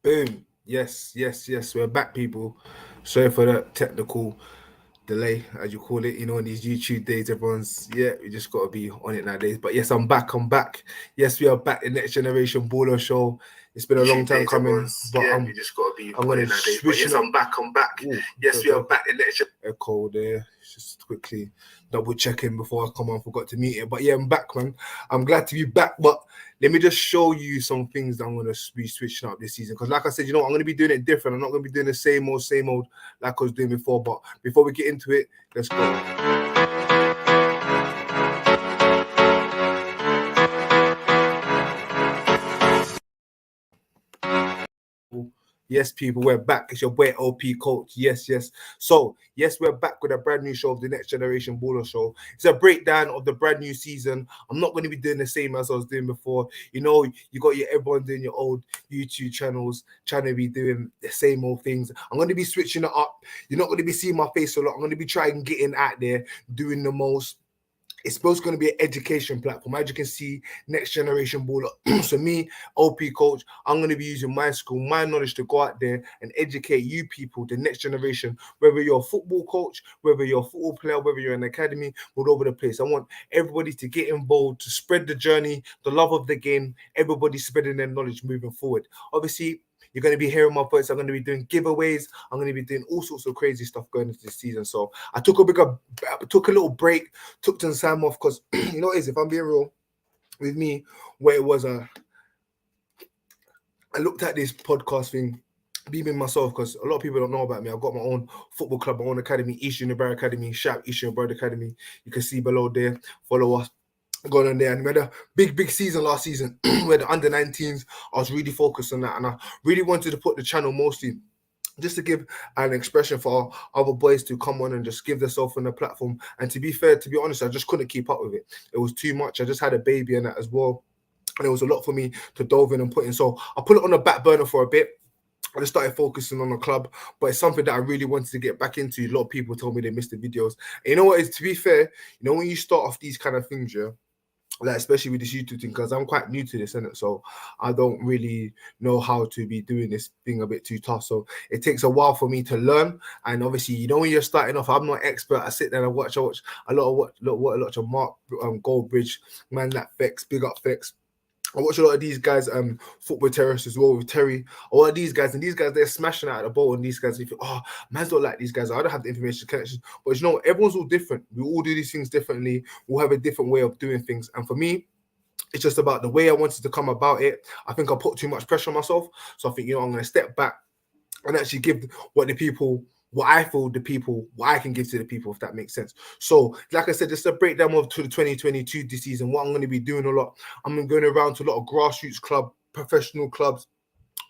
Boom. Yes, yes, yes. We're back, people. Sorry for the technical delay, as you call it. You know, in these YouTube days, everyone's we just gotta be on it nowadays. But yes, I'm back. I'm back. Yes, we are back. The Next Generation Baller Show. It's been a long time coming, but You just gotta be I'm on gonna it nowadays. But switch yes, it up. I'm back. I'm back. Ooh, Yes, we are back. The next. Echo there. Just quickly double checking before I come on. Forgot to mute it, but yeah, I'm back, man. I'm glad to be back. But let me just show you some things that I'm gonna be switching up this season. Because, like I said, I'm gonna be doing it different. I'm not gonna be doing the same old like I was doing before. But before we get into it, let's go. Yes, people, we're back. It's your boy LP Coach. Yes, yes. So, yes, we're back with a brand new show of the Next Generation Baller Show. It's a breakdown of the brand new season. I'm not going to be doing the same as I was doing before. You got everyone doing your old YouTube channels, trying to be doing the same old things. I'm going to be switching it up. You're not going to be seeing my face a lot. I'm going to be trying getting out there, doing the most. It's both going to be an education platform. As you can see, Next Generation Baller. So me, OP Coach, I'm going to be using my school, my knowledge to go out there and educate you people, the next generation, whether you're a football coach, whether you're a football player, whether you're in an academy, all over the place. I want everybody to get involved, to spread the journey, the love of the game, everybody spreading their knowledge moving forward. Obviously, you're going to be hearing my voice. I'm going to be doing giveaways. I'm going to be doing all sorts of crazy stuff going into this season. So I took a little break, took some time off because you know what it is, if I'm being real with me, where it was I looked at this podcast thing, beaming myself because a lot of people don't know about me. I've got my own football club, my own academy, East Unibar Academy, shout out East Unibar Academy. You can see below there, follow us. Going on there, and we had a big season last season where the under 19s. I was really focused on that, and I really wanted to put the channel mostly just to give an expression for other boys to come on and just give themselves on the platform. And to be fair, to be honest, I just couldn't keep up with it. It was too much. I just had a baby and that as well. And it was a lot for me to dove in and put in. So I put it on the back burner for a bit. I just started focusing on the club, but it's something that I really wanted to get back into. A lot of people told me they missed the videos. And you know what is, to be fair, when you start off these kind of things, yeah, like especially with this YouTube thing, because I'm quite new to this, innit? So I don't really know how to be doing this thing a bit too tough. So it takes a while for me to learn. And obviously, when you're starting off, I'm not expert. I sit there and watch a lot of Mark Goldbridge, man, that Fex, big up Fex. I watch a lot of these guys, football terrorists as well with Terry. A lot of these guys, and these guys, they're smashing out the ball. And these guys, you think, oh, man's not like these guys. I don't have the information connections, but everyone's all different. We all do these things differently. We'll have a different way of doing things. And for me, it's just about the way I wanted to come about it. I think I put too much pressure on myself, so I think I'm going to step back and actually give what I feel what I can give to the people, if that makes sense. So, like I said, just a breakdown of to the 2022 this season. What I'm going to be doing a lot, I'm going around to a lot of grassroots club, professional clubs,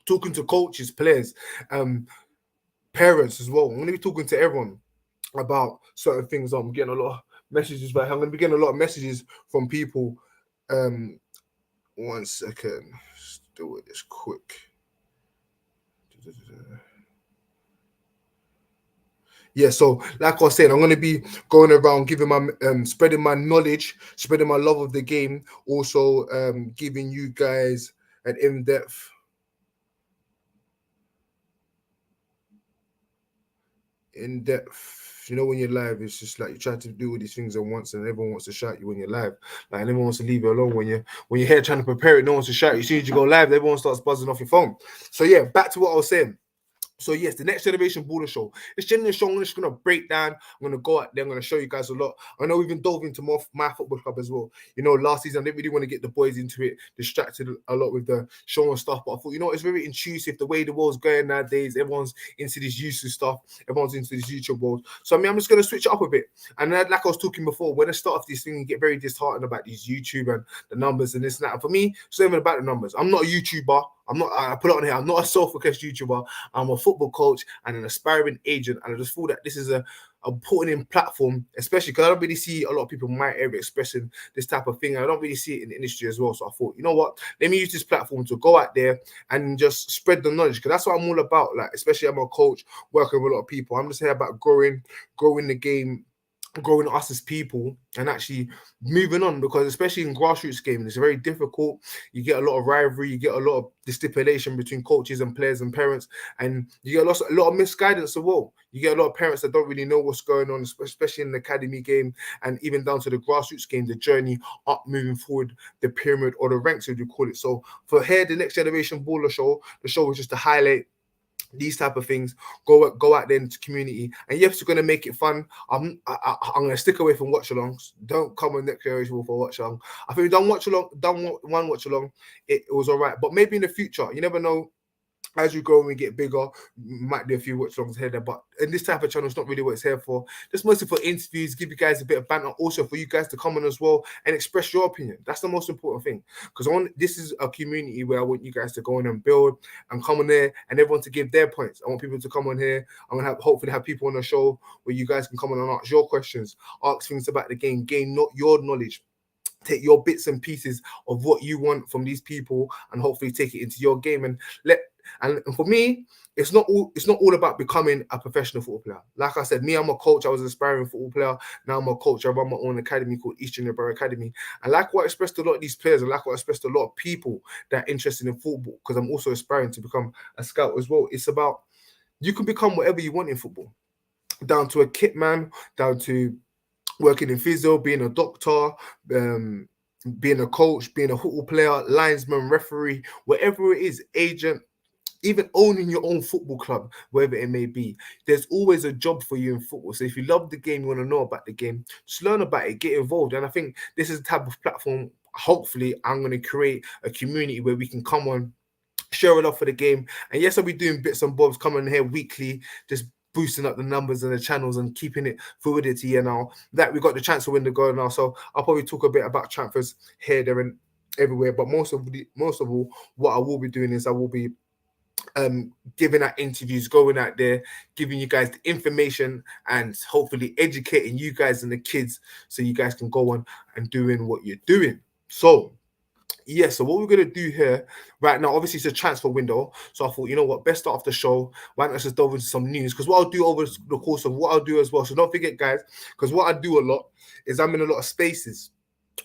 talking to coaches, players, parents as well. I'm going to be talking to everyone about certain things. I'm getting a lot of messages back. I'm going to be getting a lot of messages from people. 1 second, let's do it this quick. Yeah, so like I was saying, I'm gonna be going around giving my spreading my knowledge, spreading my love of the game, also giving you guys an in-depth when you're live, it's just like you try to do all these things at once, and everyone wants to shout you when you're live. Like, and everyone wants to leave you alone when you're here trying to prepare it. No one wants to shout you. As soon as you go live, everyone starts buzzing off your phone. So yeah, back to what I was saying. So yes, the Next Generation Baller Show. This general show, I'm just gonna break down. I'm gonna go out there. I'm gonna show you guys a lot. I know we've been dove into more my football club as well. Last season I didn't really want to get the boys into it, distracted a lot with the show and stuff. But I thought, it's very intrusive the way the world's going nowadays. Everyone's into this YouTube stuff. Everyone's into this YouTube world. So I'm just gonna switch it up a bit. And like I was talking before, when I start off this thing, you get very disheartened about these YouTube and the numbers and this and that. And for me, it's not even about the numbers. I'm not a YouTuber. I put it on here. I'm not a self-focused YouTuber. I'm a football coach and an aspiring agent. And I just feel that this is a putting in platform, especially because I don't really see a lot of people in my area expressing this type of thing. I don't really see it in the industry as well. So I thought, you know what? Let me use this platform to go out there and just spread the knowledge, because that's what I'm all about. Like, especially I'm a coach working with a lot of people. I'm just here about growing the game, growing us as people and actually moving on, because especially in grassroots gaming it's very difficult. You get a lot of rivalry, you get a lot of the stipulation between coaches and players and parents, and you get a lot of misguidance as well. You get a lot of parents that don't really know what's going on, especially in the academy game, and even down to the grassroots game, the journey up, moving forward, the pyramid or the ranks as you call it. So for here, the Next Generation Baller Show, the show is just to highlight these type of things, go out there into community, and yes, you're gonna make it fun. I'm gonna stick away from watch alongs. Don't come on Next Generation for watch along. I think we done one watch along. It was all right, but maybe in the future, you never know. As you go and we get bigger, might do a few watch alongs here there, but in this type of channel, it's not really what it's here for. Just mostly for interviews, give you guys a bit of banter, also for you guys to come on as well and express your opinion. That's the most important thing, because this is a community where I want you guys to go in and build and come on there, and everyone to give their points. I want people to come on here. I'm gonna hopefully have people on the show where you guys can come on and ask your questions, ask things about the game, gain not your knowledge. Take your bits and pieces of what you want from these people and hopefully take it into your game and for me, it's not all about becoming a professional football player. Like I said, me, I'm a coach. I was an aspiring football player. Now I'm a coach. I run my own academy called East Junior Borough Academy. And like what I expressed to a lot of these players, and like what I expressed to a lot of people that are interested in football, because I'm also aspiring to become a scout as well. It's about, you can become whatever you want in football, down to a kit man, down to working in physio, being a doctor, being a coach, being a football player, linesman, referee, whatever it is, agent, even owning your own football club, wherever it may be. There's always a job for you in football. So if you love the game, you want to know about the game, just learn about it, get involved. And I think this is the type of platform, hopefully, I'm going to create a community where we can come on, share it off for the game. And yes, I'll be doing bits and bobs, coming here weekly, just boosting up the numbers and the channels and keeping it fluidity. And now that we got the transfer window going now, so I'll probably talk a bit about transfers here, there, and everywhere. But most of all, what I will be doing is I will be giving out interviews, going out there, giving you guys the information and hopefully educating you guys and the kids so you guys can go on and doing what you're doing. So yeah, so what we're gonna do here right now, obviously it's a transfer window. So I thought, you know what, best start off the show. Why not just delve into some news? Because what I'll do over the course of what I'll do as well. So don't forget, guys, because what I do a lot is I'm in a lot of spaces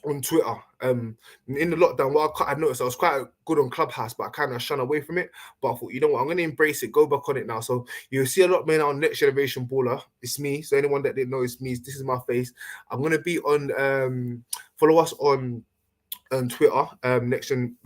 on Twitter. In the lockdown, I noticed I was quite good on Clubhouse, but I kind of shun away from it. But I thought, you know what, I'm going to embrace it, go back on it now. So you'll see a lot more on Next Generation Baller. It's me. So anyone that didn't know it's me, this is my face. I'm going to be on, follow us on Twitter, next gen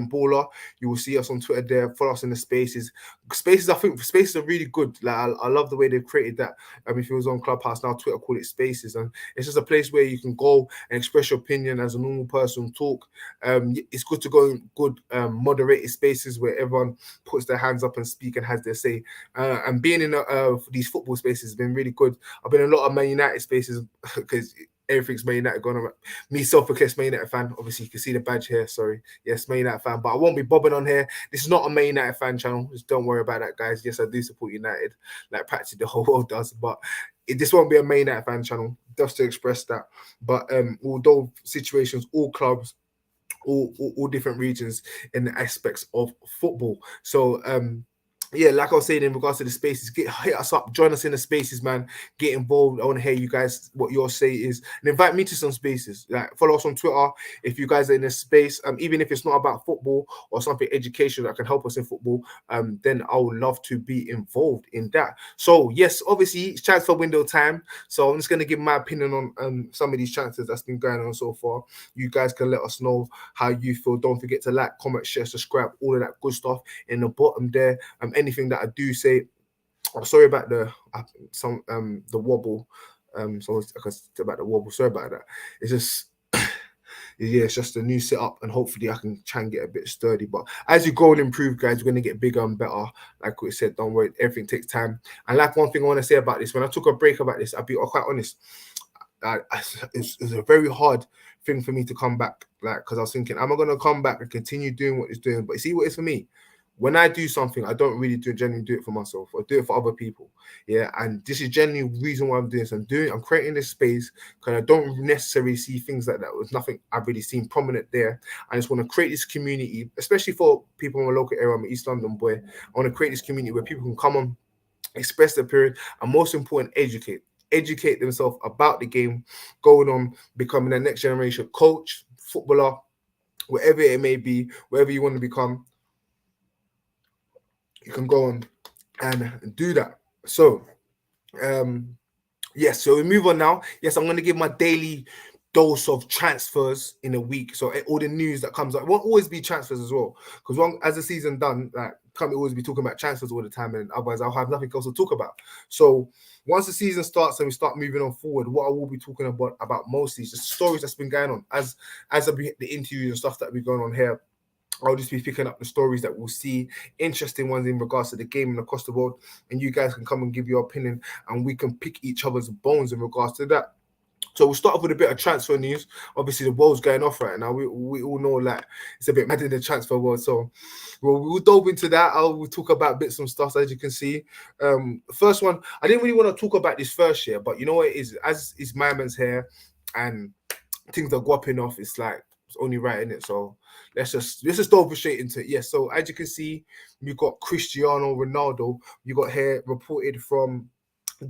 baller. You will see us on Twitter there. Follow us in the spaces. I think spaces are really good. Like I love the way they've created that. If it was on Clubhouse, now Twitter call it spaces, and it's just a place where you can go and express your opinion as a normal person, talk. It's good to go in good moderated spaces where everyone puts their hands up and speak and has their say. And being in these football spaces has been really good. I've been in a lot of Man United spaces because everything's Man United going on. Me, self-proclaimed Man United fan. Obviously, you can see the badge here. Sorry. Yes, Man United fan. But I won't be bobbing on here. This is not a Man United fan channel. Just don't worry about that, guys. Yes, I do support United, like practically the whole world does. But this won't be a Man United fan channel, just to express that. But although situations, all clubs, all different regions in the aspects of football. So yeah, like I was saying in regards to the spaces, hit us up, join us in the spaces, man. Get involved. I want to hear you guys what your say is, and invite me to some spaces. Like follow us on Twitter if you guys are in a space. Even if it's not about football or something educational that can help us in football, then I would love to be involved in that. So yes, obviously it's transfer window time. So I'm just gonna give my opinion on some of these transfers that's been going on so far. You guys can let us know how you feel. Don't forget to like, comment, share, subscribe, all of that good stuff in the bottom there. Anything that I do say, I'm sorry about the wobble. So about the wobble. Sorry about that. It's just yeah, it's just a new setup, and hopefully I can try and get a bit sturdy. But as you grow and improve, guys, we're gonna get bigger and better. Like we said, don't worry, everything takes time. And like one thing I want to say about this, when I took a break about this, I'll be quite honest. It's a very hard thing for me to come back, like, because I was thinking, am I gonna come back and continue doing what it's doing? But you see what it's for me. When I do something, I don't really genuinely do it for myself. I do it for other people. Yeah, and this is genuinely the reason why I'm doing this. I'm creating this space because I don't necessarily see things like that. There's nothing I've really seen prominent there. I just want to create this community, especially for people in my local area. I'm an East London boy. I want to create this community where people can come on, express their opinion, and most important, educate. educate themselves about the game, going on becoming a next generation coach, footballer, whatever it may be, whatever you want to become, you can go on and do that. So, yes, so we move on now. Yes, I'm going to give my daily dose of transfers in a week. So all the news that comes up, it won't always be transfers as well. Because as the season done, like, can't always be talking about transfers all the time, and otherwise I'll have nothing else to talk about. So once the season starts and we start moving on forward, what I will be talking about mostly is just stories that's been going on as the interviews and stuff that be going on here. I'll just be picking up the stories that we'll see, interesting ones in regards to the game and across the world, and you guys can come and give your opinion, and we can pick each other's bones in regards to that. So we'll start off with a bit of transfer news. Obviously, the world's going off right now. We all know that it's a bit mad in the transfer world. So we'll delve into that. We'll talk about bits and stuff, as you can see. First one, I didn't really want to talk about this first year, but you know what it is? As is my man's here and things are guapping off, it's like, it's only right in it. So let's just delve straight into it. Yes. So as you can see, we got Cristiano Ronaldo. You got here reported from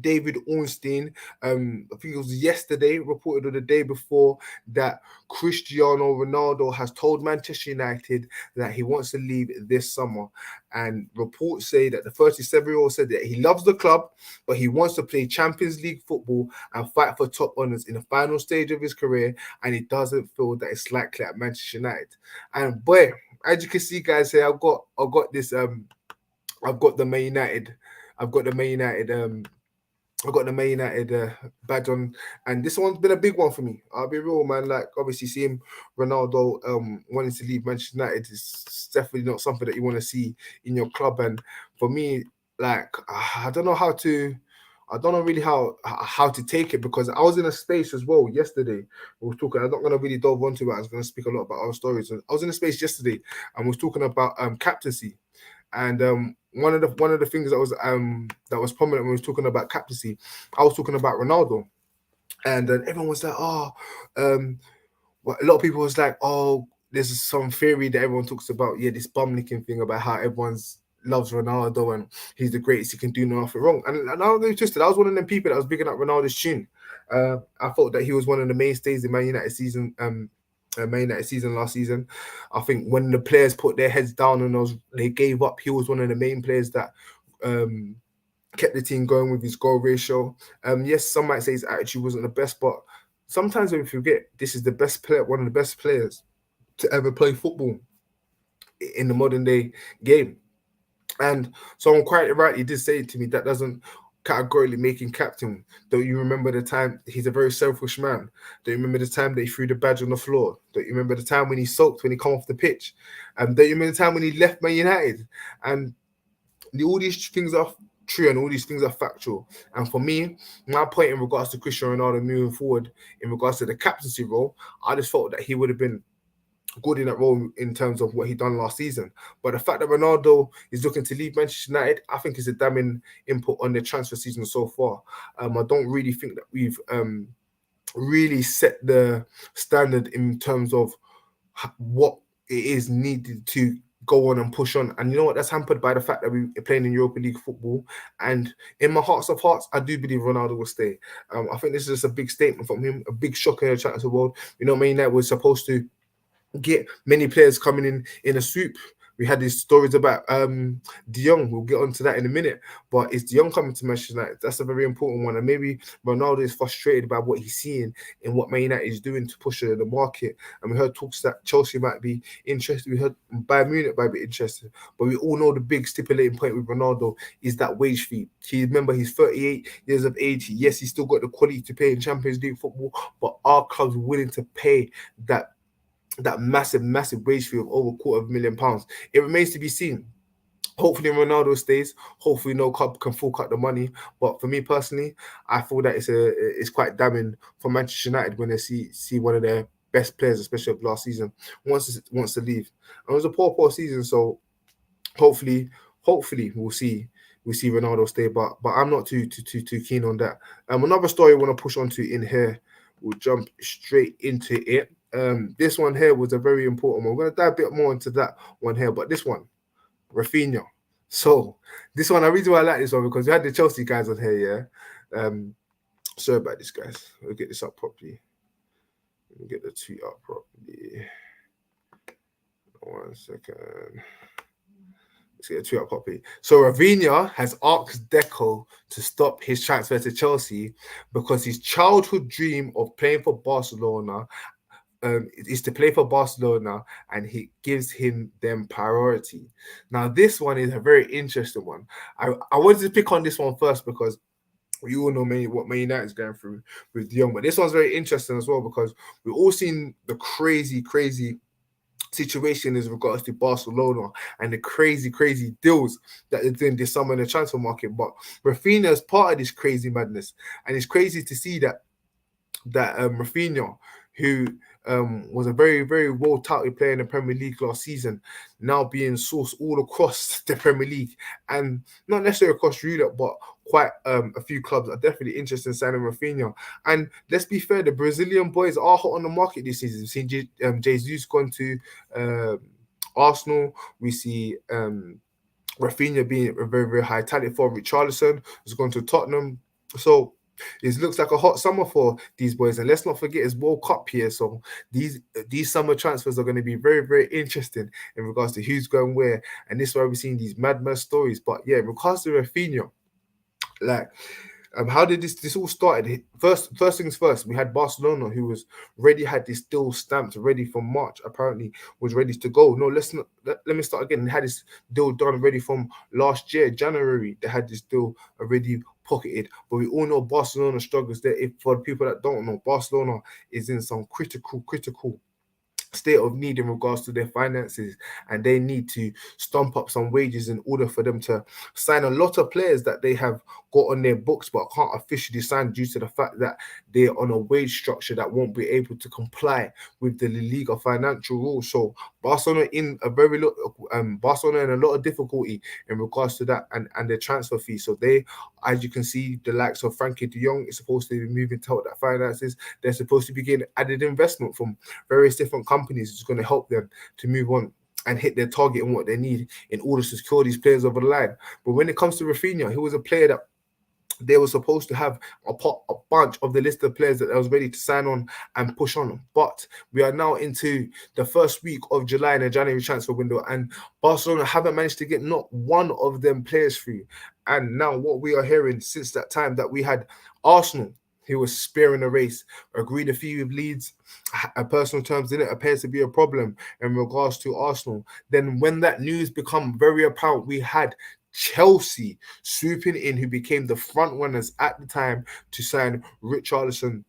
David Ornstein. I think it was yesterday, reported or the day before, that Cristiano Ronaldo has told Manchester United that he wants to leave this summer. And reports say that the 37-year-old said that he loves the club, but he wants to play Champions League football and fight for top honours in the final stage of his career, and he doesn't feel that it's likely at Manchester United. And boy, as you can see, guys, here I've got this. I've got the Man United. I've got the Man United badge on, and this one's been a big one for me. I'll be real, man. Like, obviously, seeing Ronaldo wanting to leave Manchester United is definitely not something that you want to see in your club. And for me, like, I don't know really how to take it, because I was in a space as well yesterday. We was talking. I'm not gonna really delve onto it. I was gonna speak a lot about our stories. I was in a space yesterday and we was talking about captaincy. And one of the things that was prominent when we was talking about captaincy, I was talking about Ronaldo, and then everyone was like, "Oh, well, a lot of people was like, oh, there's some theory that everyone talks about, yeah, this bum licking thing about how everyone's loves Ronaldo and he's the greatest, he can do nothing wrong." And I don't get twisted. I was one of them people that was bigging up Ronaldo's tune. I thought that he was one of the mainstays in Man United season. Man United season last season. I think when the players put their heads down and they gave up, he was one of the main players that kept the team going with his goal ratio. Yes, some might say his attitude wasn't the best, but sometimes we forget this is the best player, one of the best players to ever play football in the modern day game. And someone quite rightly did say to me that doesn't categorically make him captain. Don't you remember the time? He's a very selfish man. Don't you remember the time that he threw the badge on the floor? Don't you remember the time when he sulked when he come off the pitch? And don't you remember the time when he left Man United? And all these things are true and all these things are factual. And for me, my point in regards to Cristiano Ronaldo moving forward, in regards to the captaincy role, I just felt that he would have been good in that role in terms of what he done last season. But the fact that Ronaldo is looking to leave Manchester United, I think is a damning input on the transfer season so far. I don't really think that we've really set the standard in terms of what it is needed to go on and push on. And you know what? That's hampered by the fact that we're playing in Europa League football. And in my hearts of hearts, I do believe Ronaldo will stay. I think this is just a big statement from him, a big shock in the transfer world. You know, Man United was supposed to get many players coming in a swoop. We had these stories about De Jong. We'll get onto that in a minute. But is De Jong coming to Manchester United? That's a very important one. And maybe Ronaldo is frustrated by what he's seeing in what Man United is doing to push the market. And we heard talks that Chelsea might be interested. We heard Bayern Munich might be interested. But we all know the big stipulating point with Ronaldo is that wage fee. Remember, he's 38 years of age. Yes, he's still got the quality to play in Champions League football, but our club's willing to pay that massive wage fee of over £250,000. It remains to be seen. Hopefully Ronaldo stays. Hopefully no club can fork out the money. But for me personally, I feel that it's quite damning for Manchester United when they see one of their best players, especially of last season, wants to leave. And it was a poor season, so hopefully we'll see Ronaldo stay. But I'm not too keen on that. Another story I want to push onto in here. We'll jump straight into it. This one here was a very important one. We're going to dive a bit more into that one here, but this one, Rafinha. So this one, the reason why I like this one because we had the Chelsea guys on here, yeah. Sorry about this, guys. We'll get this up properly. Let me get the tweet up properly. 1 second. Let's get the tweet up properly. So Rafinha has asked Deco to stop his transfer to Chelsea because his childhood dream of playing for Barcelona is to play for Barcelona, and he gives him them priority. Now, this one is a very interesting one. I wanted to pick on this one first because we all know what Man United is going through with De Jong, but this one's very interesting as well because we've all seen the crazy situation as regards to Barcelona and the crazy deals that they're doing this summer in the transfer market. But Rafinha is part of this crazy madness, and it's crazy to see that Rafinha, who was a very well touted player in the Premier League last season, now being sourced all across the Premier League, and not necessarily across Europe, but quite a few clubs are definitely interested in signing Rafinha. And let's be fair, the Brazilian boys are hot on the market this season. We've seen Jesus gone to Arsenal. We see Rafinha being a very high talent for. Richarlison has gone to Tottenham. So it looks like a hot summer for these boys, and let's not forget it's World Cup here. So these summer transfers are going to be very interesting in regards to who's going where, and this is why we're seeing these mad stories. But yeah, in regards to Rafinha, like, how did this all started? First things first, we had Barcelona, who was ready, had this deal stamped ready from March. Apparently, was ready to go. No, let me start again. They had this deal done ready from last year, January. They had this deal already pocketed, but we all know Barcelona struggles there. If for the people that don't know, Barcelona is in some critical state of need in regards to their finances, and they need to stomp up some wages in order for them to sign a lot of players that they have got on their books but can't officially sign due to the fact that they're on a wage structure that won't be able to comply with the La Liga financial rules. So Barcelona in a lot of difficulty in regards to that and their transfer fee. So they, as you can see, the likes of Frankie De Jong is supposed to be moving to help that finances. They're supposed to be getting added investment from various different companies. It's going to help them to move on and hit their target and what they need in order to secure these players over the line. But when it comes to Rafinha, he was a player that they were supposed to have a bunch of the list of players that I was ready to sign on and push on. But we are now into the first week of July in the January transfer window, and Barcelona haven't managed to get not one of them players through. And now what we are hearing since that time that we had Arsenal, who was spearing the race, agreed a fee with Leeds. Personal terms didn't appear to be a problem in regards to Arsenal. Then when that news become very apparent, we had Chelsea swooping in, who became the front runners at the time to sign Richarlison.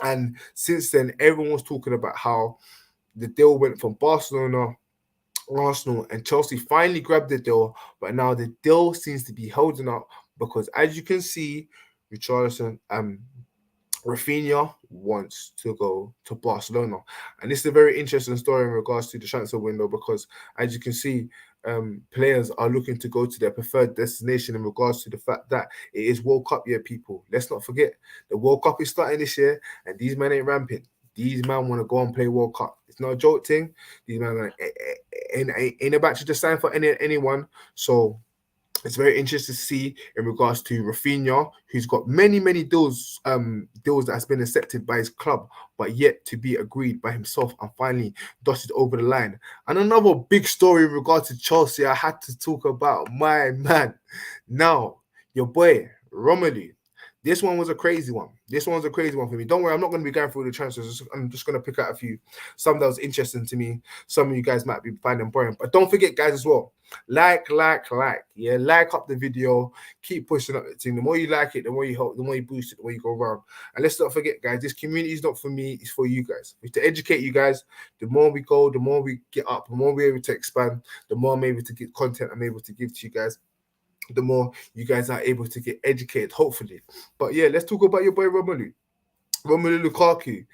And since then, everyone was talking about how the deal went from Barcelona, Arsenal, and Chelsea finally grabbed the deal, but now the deal seems to be holding up because, as you can see, Richarlison, Rafinha wants to go to Barcelona. And this is a very interesting story in regards to the transfer window because, as you can see, players are looking to go to their preferred destination in regards to the fact that it is World Cup year, people. Let's not forget, the World Cup is starting this year, and these men ain't ramping. These men want to go and play World Cup. It's not a joke thing. These men ain't about to just sign for anyone. So it's very interesting to see in regards to Rafinha, who's got many deals that has been accepted by his club, but yet to be agreed by himself and finally dotted over the line. And another big story in regards to Chelsea, I had to talk about my man. Now, your boy Romelu. This one was a crazy one. This one was a crazy one for me. Don't worry, I'm not going to be going through the transfers. I'm just going to pick out a few. Some that was interesting to me. Some of you guys might be finding boring. But don't forget, guys, as well. Like. Yeah, like up the video. Keep pushing up the thing. The more you like it, the more you help, the more you boost it, the more you go around. And let's not forget, guys, this community is not for me, it's for you guys. It's to educate you guys. The more we go, the more we get up, the more we're able to expand, the more I'm able to get content I'm able to give to you guys, the more you guys are able to get educated, hopefully. But yeah, let's talk about your boy Romelu Lukaku.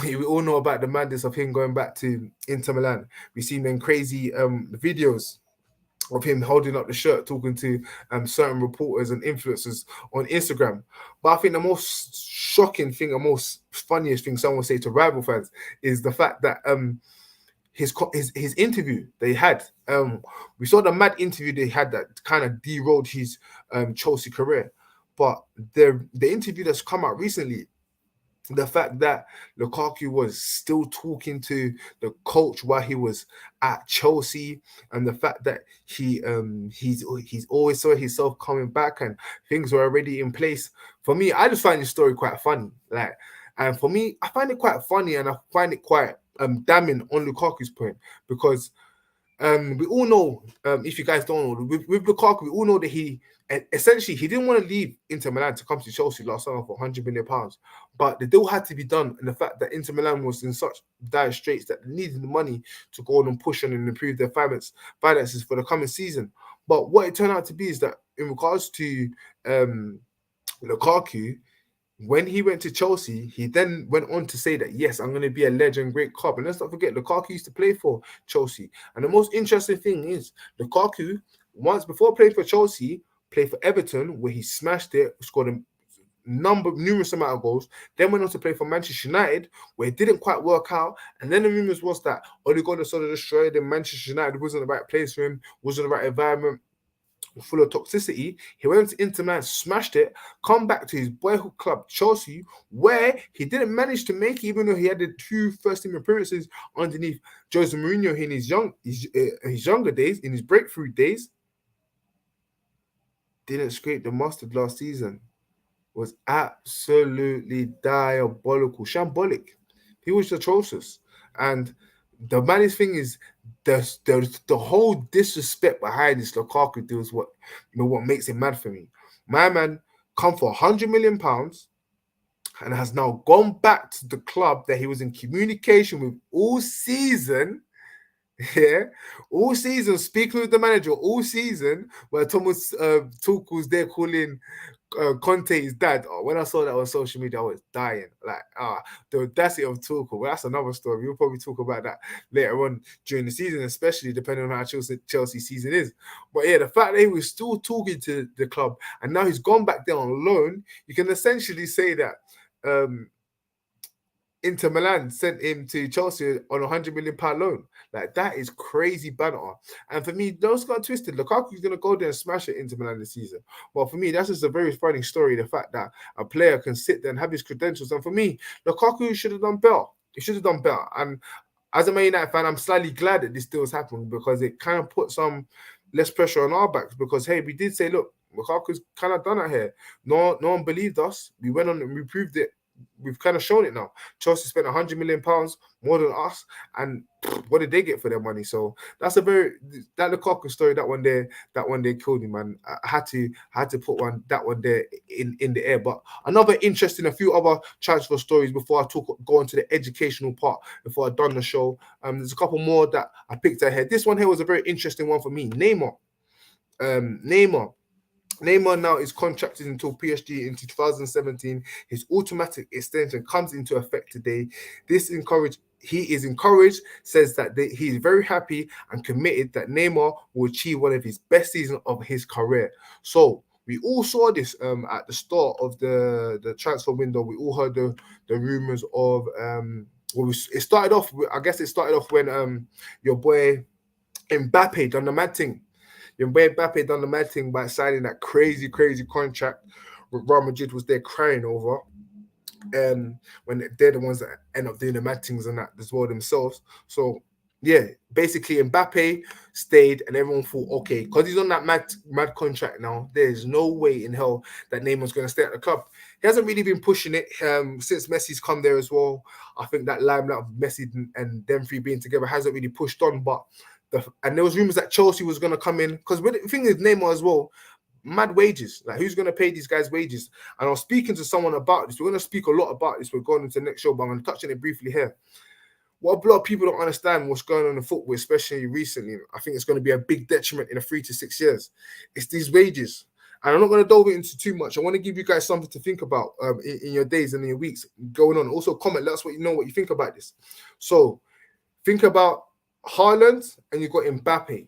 We all know about the madness of him going back to Inter Milan. We've seen them crazy videos of him holding up the shirt, talking to certain reporters and influencers on Instagram. But I think the most shocking thing, the most funniest thing someone say to rival fans is the fact that his interview they had. We saw the mad interview they had that kind of derailed his Chelsea career. But the interview that's come out recently, the fact that Lukaku was still talking to the coach while he was at Chelsea, and the fact that he's always saw himself coming back and things were already in place. For me, I just find this story quite funny. Like, and for me, I find it quite funny, and I find it quite damning on Lukaku's point, because we all know, if you guys don't know, with Lukaku, we all know that essentially he didn't want to leave Inter Milan to come to Chelsea last summer for £100 million, but the deal had to be done, and the fact that Inter Milan was in such dire straits that they needed the money to go on and push on and improve their finances for the coming season. But what it turned out to be is that in regards to Lukaku, when he went to Chelsea, he then went on to say that, yes, I'm going to be a legend, great club. And let's not forget, Lukaku used to play for Chelsea. And the most interesting thing is, Lukaku, once before playing for Chelsea, played for Everton, where he smashed it, scored a numerous amount of goals. Then went on to play for Manchester United, where it didn't quite work out. And then the rumors was that Ole Gunnar sort of destroyed him. Manchester United wasn't the right place for him, wasn't the right environment, full of toxicity. He went to Inter Milan, smashed it, come back to his boyhood club Chelsea, where he didn't manage to make it, even though he had the 2 first-team appearances underneath Jose Mourinho in his younger days, in his breakthrough days. Didn't scrape the mustard last season. Was absolutely diabolical, shambolic. He was atrocious. And the maddest thing is the whole disrespect behind this Lukaku deal is what makes it mad for me. My man come for £100 million and has now gone back to the club that he was in communication with all season. Yeah, all season, speaking with the manager all season, where Thomas Tuchel's there calling Conte his dad. Oh, when I saw that on social media, I was dying. Like, the audacity of Tuchel. Well, that's another story. We'll probably talk about that later on during the season, especially depending on how Chelsea season is. But yeah, the fact that he was still talking to the club and now he's gone back there on loan, you can essentially say that Inter Milan sent him to Chelsea on £100 million loan. Like, that is crazy banter. And for me, those got twisted. Lukaku's going to go there and smash it Inter Milan this season. But for me, that's just a very funny story. The fact that a player can sit there and have his credentials. And for me, Lukaku should have done better. He should have done better. And as a Man United fan, I'm slightly glad that this deal has happened, because it kind of put some less pressure on our backs. Because, hey, we did say, look, Lukaku's kind of done it here. No one believed us. We went on and we proved it. We've kind of shown it now. Chelsea spent £100 million more than us, and what did they get for their money? So that's that Lukaku story. That one there killed me, man. I had to put that one there in the air. But another interesting, a few other transfer stories before I go on to the educational part before I've done the show. There's a couple more that I picked ahead. This one here was a very interesting one for me. Neymar. Neymar now is contracted until PSG into 2017. His automatic extension comes into effect today. He is encouraged, says that he is very happy and committed that Neymar will achieve one of his best seasons of his career. So we all saw this at the start of the transfer window. We all heard the rumors of it started off when your boy Mbappe done the mad thing. Your boy Mbappe done the mad thing by signing that crazy contract with Real Madrid was there crying over. When they're the ones that end up doing the mad things and that as well themselves. So yeah, basically Mbappe stayed and everyone thought, okay, because he's on that mad contract now, there's no way in hell that Neymar's going to stay at the club. He hasn't really been pushing it since Messi's come there as well. I think that limelight of Messi and them three being together hasn't really pushed on, but and there was rumors that Chelsea was going to come in, because the thing is Neymar as well, mad wages. Like, who's going to pay these guys wages? And I was speaking to someone about this. We're going to speak a lot about this. We're going into the next show, but I'm going to touch on it briefly here. What a lot of people don't understand what's going on in football, especially recently. I think it's going to be a big detriment in 3 to 6 years. It's these wages. And I'm not going to delve into too much. I want to give you guys something to think about in your days and in your weeks going on. Also, comment. Let us what you think about this. So, think about Haaland and you've got Mbappe.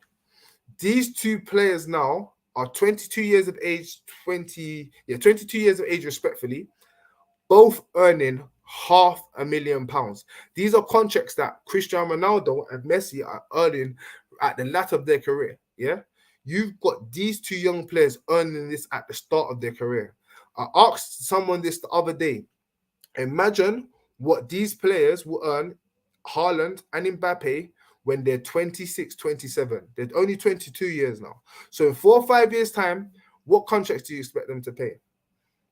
These two players now are 22 years of age, 22 years of age respectfully, both earning £500,000. These are contracts that Cristiano Ronaldo and Messi are earning at the latter of their career. Yeah, you've got these two young players earning this at the start of their career. I asked someone this the other day. Imagine what these players will earn, Haaland and Mbappe, when they're 26, 27. They're only 22 years now. So in 4 or 5 years' time, what contracts do you expect them to pay?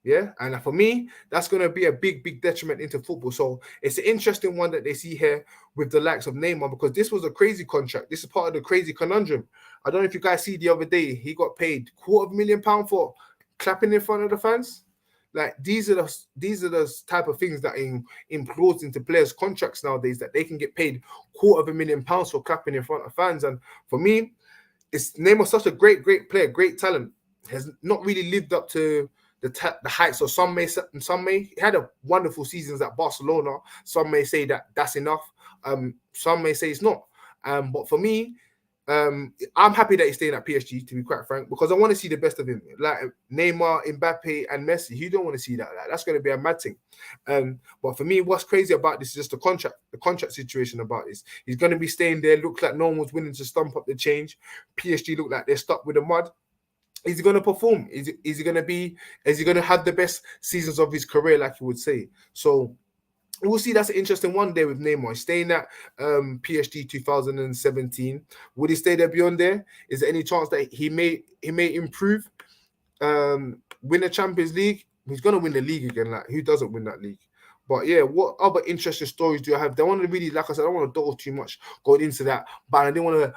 Yeah, and for me, that's going to be a big, big detriment into football. So it's an interesting one that they see here with the likes of Neymar, because this was a crazy contract. This is part of the crazy conundrum. I don't know if you guys see the other day, he got paid £250,000 for clapping in front of the fans. Like these are the type of things that implodes into players' contracts nowadays, that they can get paid £250,000 for clapping in front of fans. And for me, it's Neymar such a great player, great talent, has not really lived up to the heights. So some may he had a wonderful seasons at Barcelona. Some may say that that's enough. Some may say it's not. But for me, I'm happy that he's staying at PSG, to be quite frank, because I want to see the best of him. Like Neymar, Mbappe, and Messi, you don't want to see that. Like, that's going to be a mad thing. But for me, what's crazy about this is just the contract situation about this. He's going to be staying there. Looks like no one was willing to stump up the change. PSG look like they're stuck with the mud. Is he going to perform? Is he going to have the best seasons of his career, like you would say? So we'll see. That's an interesting one there with Neymar. He's staying at PSG 2017. Would he stay there beyond there? Is there any chance that he may improve, win a Champions League? He's going to win the league again. Like, who doesn't win that league? But yeah, what other interesting stories do I have? They want to really, like I said, I don't want to dwell too much going into that, but I didn't want to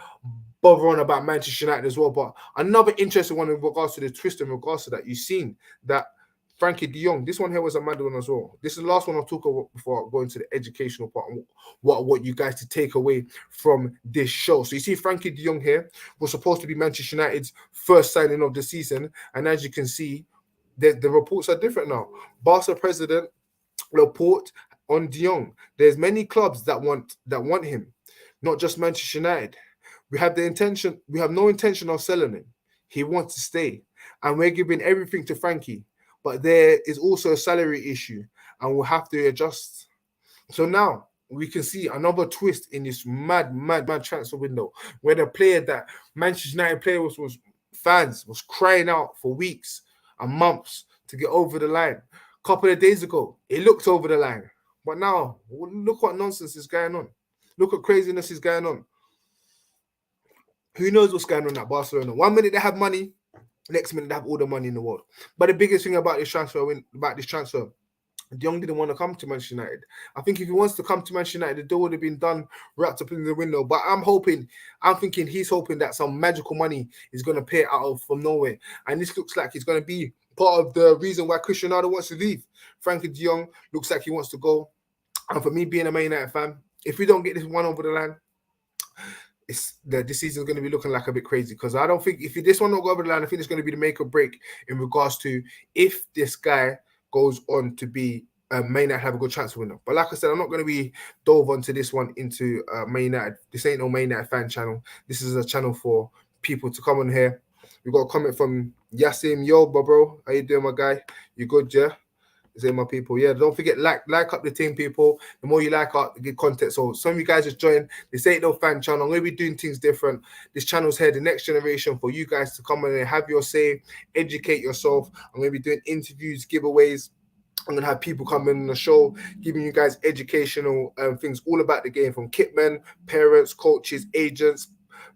bother on about Manchester United as well. But another interesting one in regards to the twist, in regards to that, you've seen that Frankie de Jong, this one here was a mad one as well. This is the last one I'll talk about before I go into the educational part and what you guys to take away from this show. So you see Frankie de Jong here was supposed to be Manchester United's first signing of the season. And as you can see, the reports are different now. Barca president report on de Jong. There's many clubs that want him, not just Manchester United. We have no intention of selling him. He wants to stay. And we're giving everything to Frankie. But there is also a salary issue, and we'll have to adjust. So now we can see another twist in this mad transfer window, where the player that Manchester United player was crying out for weeks and months to get over the line. A couple of days ago, it looked over the line. But now, look what nonsense is going on. Look what craziness is going on. Who knows what's going on at Barcelona? 1 minute they have money, next minute they have all the money in the world. But the biggest thing about this transfer, de Jong didn't want to come to Manchester United. I think if he wants to come to Manchester United, the door would have been done, wrapped up in the window. But he's hoping that some magical money is going to pay out from nowhere. And this looks like it's going to be part of the reason why Cristiano Ronaldo wants to leave. Frankie de Jong looks like he wants to go. And for me, being a Man United fan, if we don't get this one over the line, this season is going to be looking like a bit crazy, because I don't think if this one don't go over the line, I think it's going to be the make or break in regards to if this guy goes on to be may not have a good chance to win. But like I said, I'm not going to be dove onto this one into Man United. This ain't no Man United fan channel. This is a channel for people to come on here. We got a comment from Yasim. Yo, bro, how you doing, my guy? You good, yeah? Say my people, yeah. Don't forget like up the team, people. The more you like up, get content. So some of you guys just joined. This ain't no fan channel. I'm gonna be doing things different. This channel's here, the next generation, for you guys to come in and have your say, educate yourself. I'm gonna be doing interviews, giveaways. I'm gonna have people coming on the show, giving you guys educational things all about the game, from kitmen, parents, coaches, agents,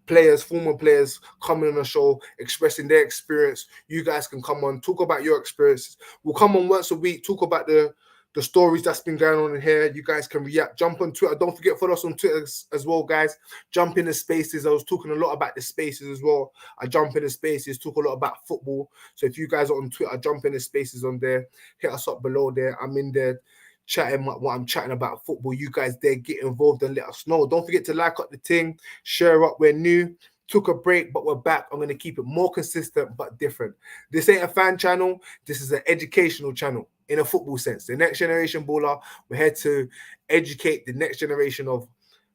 players, former players coming on the show, expressing their experience. You guys can come on, talk about your experiences. We'll come on once a week, talk about the stories that's been going on in here. You guys can react. Jump on Twitter. Don't forget, follow us on Twitter as well, guys. Jump in the spaces. I was talking a lot about the spaces as well. I jump in the spaces, talk a lot about football. So if you guys are on Twitter, jump in the spaces on there. Hit us up below there. I'm in there chatting what I'm chatting about football. You guys there, get involved and let us know. Don't forget to like up the thing, share up. We're new. Took a break, but we're back. I'm going to keep it more consistent but different. This ain't a fan channel. This is an educational channel in a football sense. The next generation baller, we're here to educate the next generation of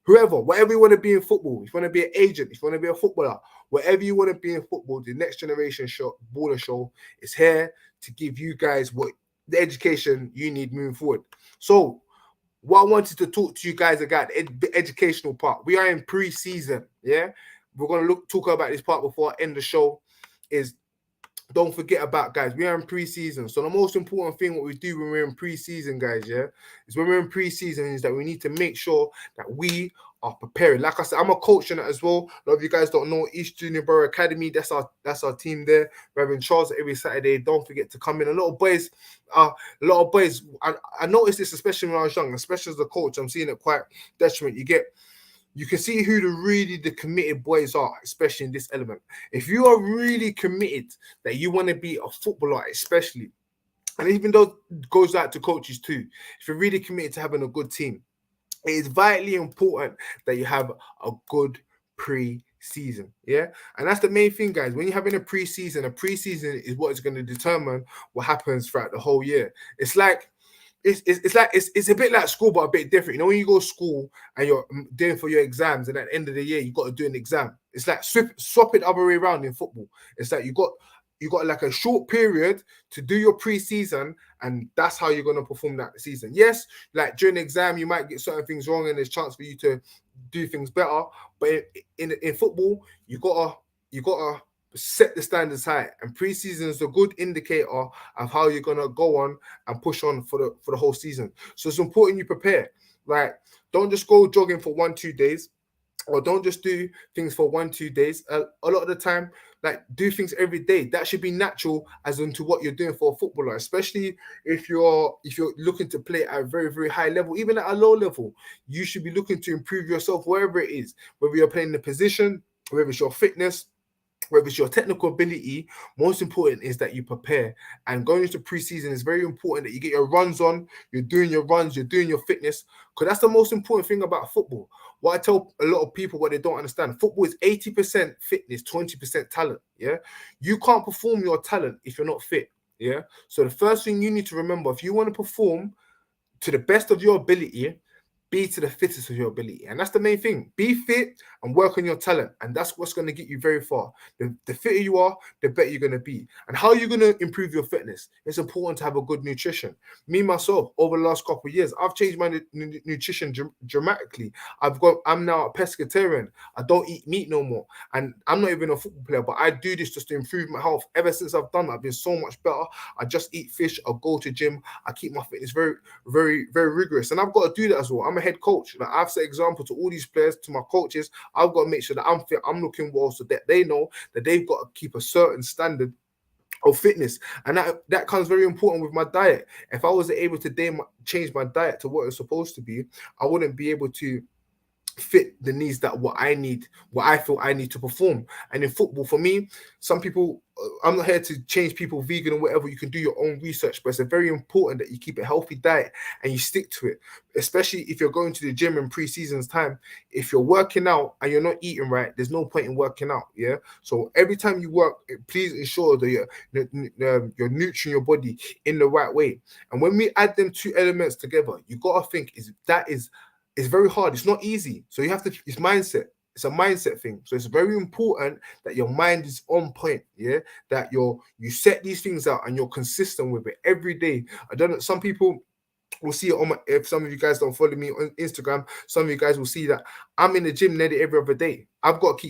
whatever you want to be in football. If you want to be an agent, if you want to be a footballer, whatever you want to be in football, the next generation baller show is here to give you guys the education you need moving forward. So what I wanted to talk to you guys about, the educational part. We are in pre-season, yeah? We're going to talk about this part before I end the show. Is don't forget about, guys, we are in pre-season. So the most important thing what we do when we're in pre-season, guys, yeah, is when we're in pre-season is that we need to make sure that we are preparing. Like I said, I'm a coach in it as well. A lot of you guys don't know East Junior Borough Academy. That's our team there. We're having Charles every Saturday. Don't forget to come in. A lot of boys. I noticed this especially when I was young, especially as a coach. I'm seeing it quite detriment. You can see who the committed boys are, especially in this element. If you are really committed that you want to be a footballer, especially, and even though it goes out to coaches too, if you're really committed to having a good team, it is vitally important that you have a good pre-season. Yeah. And that's the main thing, guys. When you're having a pre-season is what is going to determine what happens throughout the whole year. It's like it's a bit like school, but a bit different. You know, when you go to school and you're doing for your exams, and at the end of the year you got to do an exam. It's like swap it the other way around in football. It's like you got like a short period to do your pre-season, and that's how you're gonna perform that season. Yes, like during the exam, you might get certain things wrong, and there's chance for you to do things better. But in football, you gotta set the standards high, and pre-season is a good indicator of how you're gonna go on and push on for the whole season. So it's important you prepare. Like, don't just go jogging for 1-2 days, or don't just do things for 1-2 days. A lot of the time, like, do things every day. That should be natural as into what you're doing for a footballer, especially if you're looking to play at a very, very high level. Even at a low level, you should be looking to improve yourself wherever it is, whether you're playing the position, whether it's your fitness, whether it's your technical ability. Most important is that you prepare. And going into preseason is very important that you get your runs on, you're doing your runs, you're doing your fitness, because that's the most important thing about football. What I tell a lot of people what they don't understand, football is 80% fitness, 20% talent. Yeah. You can't perform your talent if you're not fit. Yeah. So the first thing you need to remember, if you want to perform to the best of your ability, be to the fittest of your ability. And that's the main thing. Be fit and work on your talent. And that's what's going to get you very far. The fitter you are, the better you're going to be. And how are you going to improve your fitness? It's important to have a good nutrition. Me, myself, over the last couple of years, I've changed my nutrition dramatically. I'm now a pescatarian. I don't eat meat no more. And I'm not even a football player, but I do this just to improve my health. Ever since I've done that, I've been so much better. I just eat fish. I go to gym. I keep my fitness very, very, very rigorous. And I've got to do that as well. I'm a head coach. Like, I've set example to all these players, to my coaches. I've got to make sure that I'm fit, I'm looking well, so that they know that they've got to keep a certain standard of fitness. And that comes very important with my diet. If I was able to change my diet to what it's supposed to be, I wouldn't be able to fit the needs that what I feel I need to perform. And in football, for me, some people, I'm not here to change people vegan or whatever. You can do your own research, but it's very important that you keep a healthy diet and you stick to it, especially if you're going to the gym in pre-season's time. If you're working out and you're not eating right, there's no point in working out. Yeah. So every time you work, please ensure that you're nurturing your body in the right way. And when we add them two elements together, you got to think it's very hard. It's not easy. So you have to, it's mindset. It's a mindset thing. So it's very important that your mind is on point. Yeah. That you set these things out and you're consistent with it every day. I don't know. Some people will see it if some of you guys don't follow me on Instagram, some of you guys will see that I'm in the gym nearly every other day. I've got to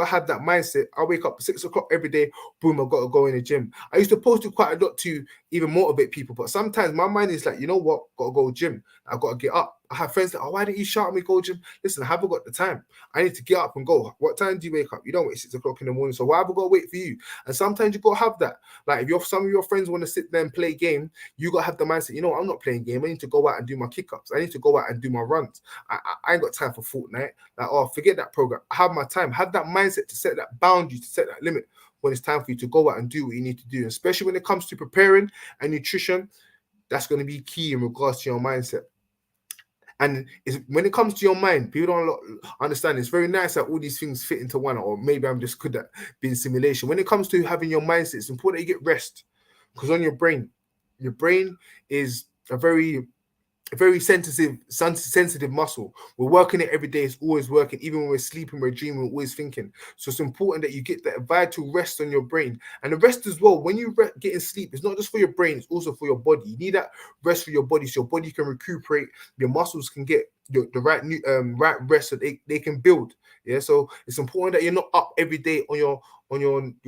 have that mindset. I wake up 6 o'clock every day, boom, I've got to go in the gym. I used to post it quite a lot to even motivate people, but sometimes my mind is like, you know what, got to go gym. I've got to get up. I have friends that, why didn't you shout at me, go gym? Listen, I haven't got the time. I need to get up and go. What time do you wake up? You don't wait 6 o'clock in the morning, so why have I got to wait for you? And sometimes you got to have that. Like, if some of your friends want to sit there and play game, you got to have the mindset, you know what, I'm not playing game. I need to go out and do my kick-ups. I need to go out and do my runs. I ain't got time for Fortnite. Like, forget that program. I have my time. Have that mindset to set that boundary, to set that limit when it's time for you to go out and do what you need to do. Especially when it comes to preparing and nutrition, that's going to be key in regards to your mindset. And when it comes to your mind, people don't understand. It's very nice that all these things fit into one, or maybe I'm just good at being simulation. When it comes to having your mindset, it's important that you get rest, because on your brain is a very sensitive muscle. We're working it every day. It's always working. Even when we're sleeping, we're dreaming, we're always thinking. So it's important that you get that vital rest on your brain. And the rest as well, when you get in sleep, it's not just for your brain, it's also for your body. You need that rest for your body, so your body can recuperate, your muscles can get the right right rest so they can build. Yeah, so it's important that you're not up every day on your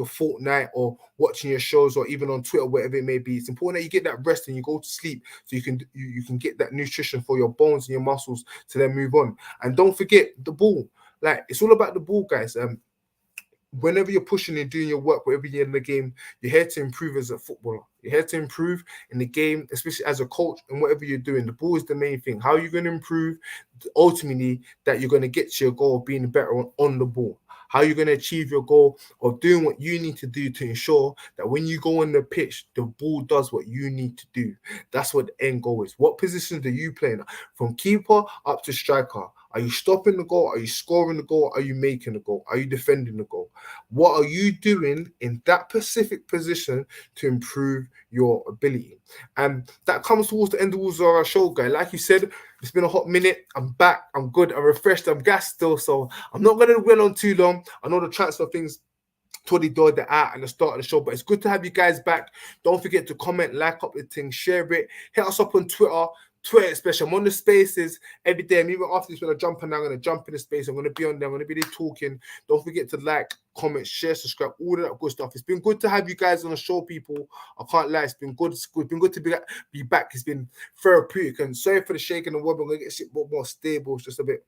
Fortnite or watching your shows or even on Twitter, whatever it may be. It's important that you get that rest and you go to sleep so you can get that nutrition for your bones and your muscles to then move on. And don't forget the ball. Like, it's all about the ball, guys. Whenever you're pushing and doing your work, whatever you're in the game, you're here to improve as a footballer. You're here to improve in the game, especially as a coach and whatever you're doing. The ball is the main thing. How are you going to improve? Ultimately, that you're going to get to your goal of being better on the ball. How are you going to achieve your goal of doing what you need to do to ensure that when you go on the pitch, the ball does what you need to do? That's what the end goal is. What positions are you playing? From keeper up to striker. Are you stopping the goal? Are you scoring the goal? Are you making the goal? Are you defending the goal? What are you doing in that specific position to improve your ability? And that comes towards the end of our show, guy. Like you said, it's been a hot minute. I'm back. I'm good. I'm refreshed. I'm gassed still. So I'm not going to dwell on too long. I know the transfer things totally died the out and the start of the show, but it's good to have you guys back. Don't forget to comment, like up the thing, share it, hit us up on Twitter especially. I'm on the spaces every day. And even after this, when I jump on, I'm going to jump in the space. I'm going to be on there. I'm going to be there talking. Don't forget to like, comment, share, subscribe, all of that good stuff. It's been good to have you guys on the show, people. I can't lie. It's been good. It's been good to be back. It's been therapeutic. And sorry for the shaking and wobbling. I'm going to get shit more stable. It's just a bit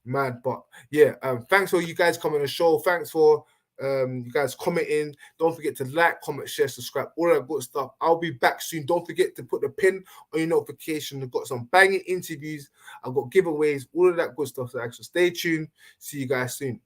mad. But yeah, thanks for you guys coming on the show. Thanks for you guys commenting. Don't forget to like, comment, share, subscribe, all that good stuff. I'll be back soon. Don't forget to put the pin on your notification. I've got some banging interviews, I've got giveaways, all of that good stuff. So actually stay tuned. See you guys soon.